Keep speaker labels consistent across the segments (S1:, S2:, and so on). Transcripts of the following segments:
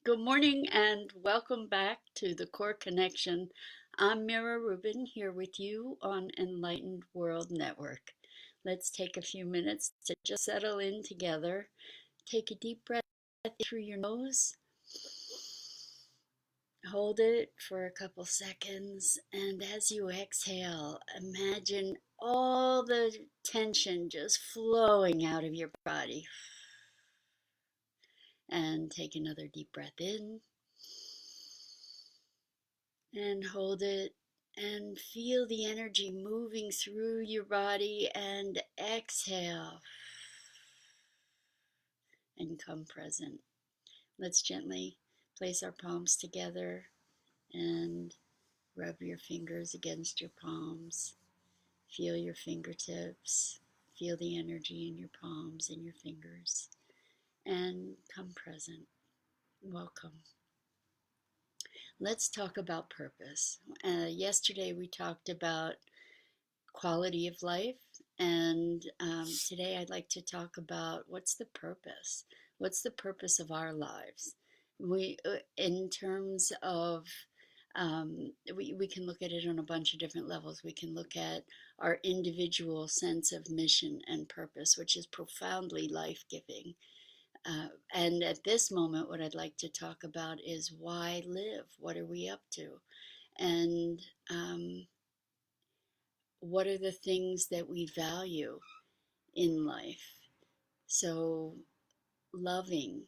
S1: Good morning and welcome back to the Core Connection. I'm Mira Rubin here with you on Enlightened World Network. Let's take a few minutes to just settle in together. Take a deep breath through your nose. Hold it for a couple seconds, and as you exhale, imagine all the tension just flowing out of your body. And take another deep breath in and hold it and feel the energy moving through your body and exhale and come present. Let's gently place our palms together and rub your fingers against your palms. Feel your fingertips. Feel the energy in your palms and your fingers and come present. Welcome. Let's talk about purpose. Yesterday we talked about quality of life, and today I'd like to talk about what's the purpose. What's the purpose of our lives? In terms of, we can look at it on a bunch of different levels. We can look at our individual sense of mission and purpose, which is profoundly life-giving. And at this moment, what I'd like to talk about is why live? What are we up to? And what are the things that we value in life? So, loving,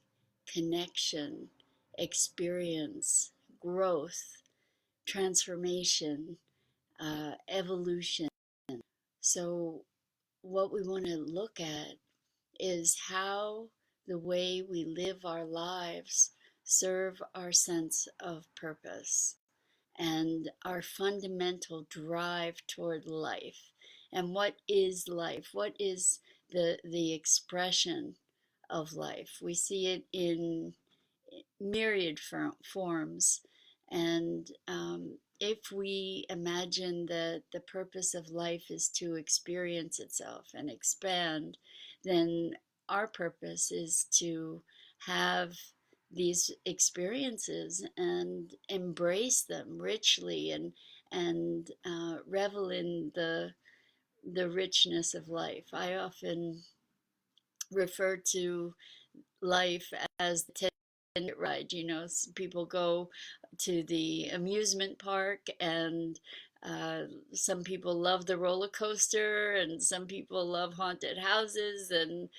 S1: connection, experience, growth, transformation, evolution. So, what we want to look at is how the way we live our lives serve our sense of purpose and our fundamental drive toward life. And what is life? What is the expression of life? We see it in myriad forms. And if we imagine that the purpose of life is to experience itself and expand, then our purpose is to have these experiences and embrace them richly and revel in the richness of life. I often refer to life as the ticket ride. People go to the amusement park, and some people love the roller coaster, and some people love haunted houses, and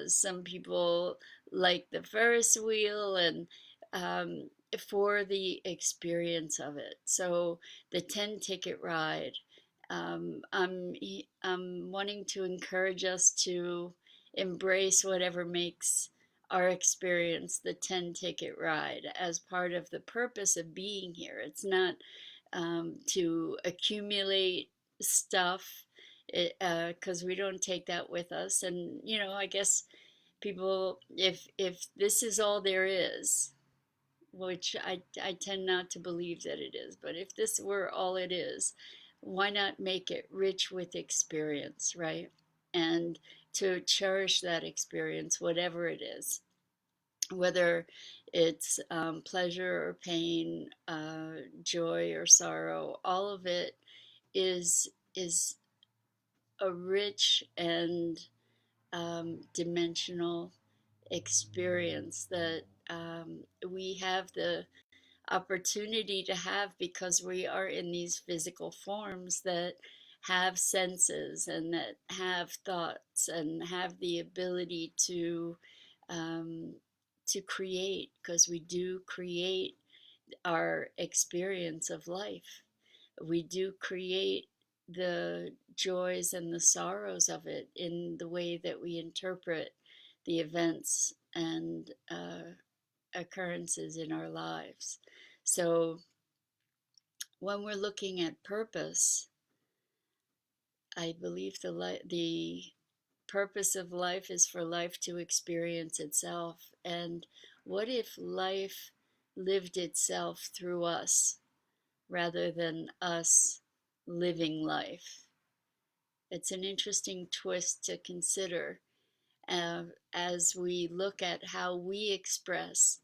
S1: some people like the Ferris wheel, and for the experience of it. So the 10 ticket ride. I'm wanting to encourage us to embrace whatever makes our experience the 10 ticket ride as part of the purpose of being here. It's not to accumulate stuff, because we don't take that with us. And, I guess people, if this is all there is, which I tend not to believe that it is, but if this were all it is, why not make it rich with experience, right? And to cherish that experience, whatever it is, whether it's pleasure or pain, joy or sorrow, all of it is a rich and dimensional experience that we have the opportunity to have because we are in these physical forms that have senses and that have thoughts and have the ability um, to create, because we do create our experience of life. We do create the joys and the sorrows of it in the way that we interpret the events and occurrences in our lives. So when we're looking at purpose, I believe the purpose of life is for life to experience itself. And what if life lived itself through us rather than us living life? It's an interesting twist to consider as we look at how we express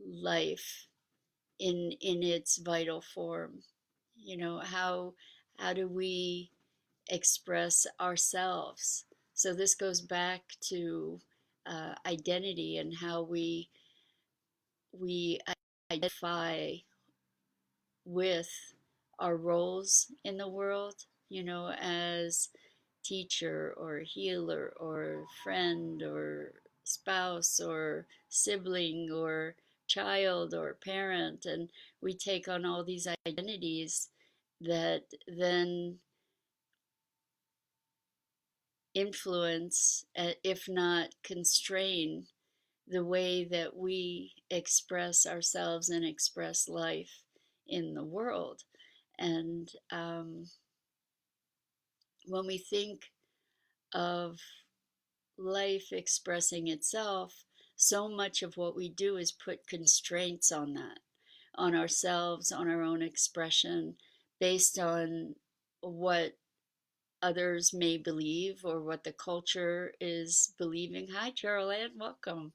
S1: life in its vital form. You know, how do we express ourselves? So this goes back to identity and how we identify with our roles in the world, you know, as teacher or healer or friend or spouse or sibling or child or parent. And we take on all these identities that then influence, if not constrain, the way that we express ourselves and express life in the world. And when we think of life expressing itself, so much of what we do is put constraints on that, on ourselves, on our own expression, based on what others may believe or what the culture is believing. Hi, Carol Ann, welcome.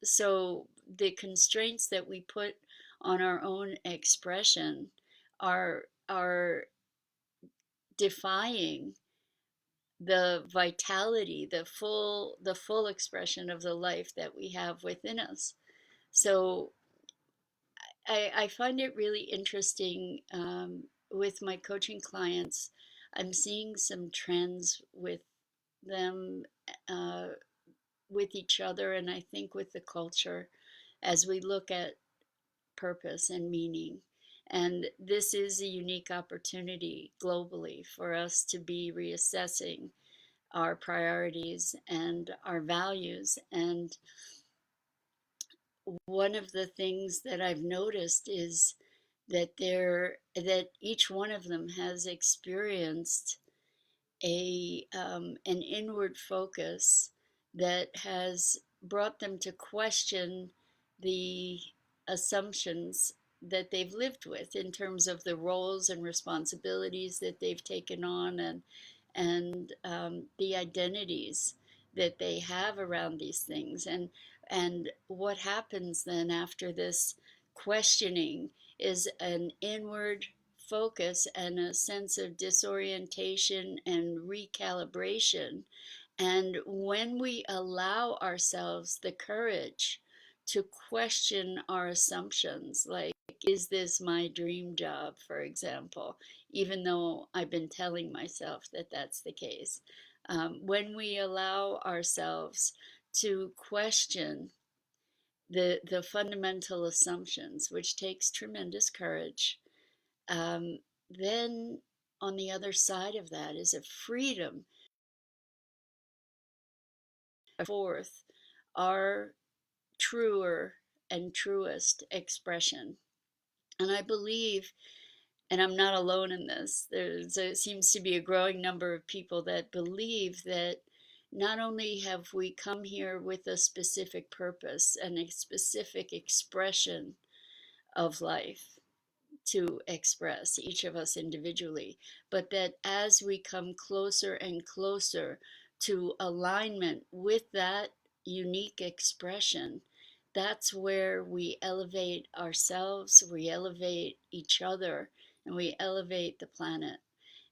S1: So the constraints that we put on our own expression are defying the vitality, the full expression of the life that we have within us. So I find it really interesting with my coaching clients. I'm seeing some trends with them, uh, with each other, and I think with the culture as we look at purpose and meaning. And this is a unique opportunity globally for us to be reassessing our priorities and our values. And one of the things that I've noticed is that each one of them has experienced an inward focus that has brought them to question the assumptions that they've lived with in terms of the roles and responsibilities that they've taken on, and the identities that they have around these things. And what happens then after this questioning is an inward focus and a sense of disorientation and recalibration. And when we allow ourselves the courage to question our assumptions, like, is this my dream job, for example, even though I've been telling myself that that's the case. When we allow ourselves to question the fundamental assumptions, which takes tremendous courage, um, then on the other side of that is a freedom forth our truer and truest expression. And I believe, and I'm not alone in this, seems to be a growing number of people that believe that not only have we come here with a specific purpose and a specific expression of life to express, each of us individually, but that as we come closer and closer to alignment with that unique expression, that's where we elevate ourselves, we elevate each other, and we elevate the planet.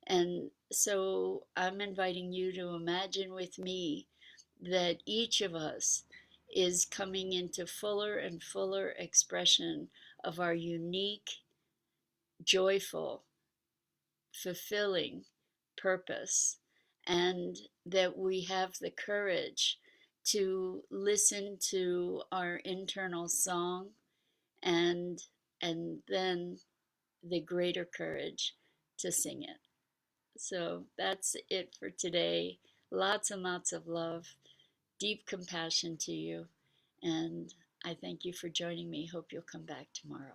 S1: And so I'm inviting you to imagine with me that each of us is coming into fuller and fuller expression of our unique, joyful, fulfilling purpose, and that we have the courage to listen to our internal song, and then the greater courage to sing it. So that's it for today. Lots and lots of love, deep compassion to you, and I thank you for joining me. Hope you'll come back tomorrow.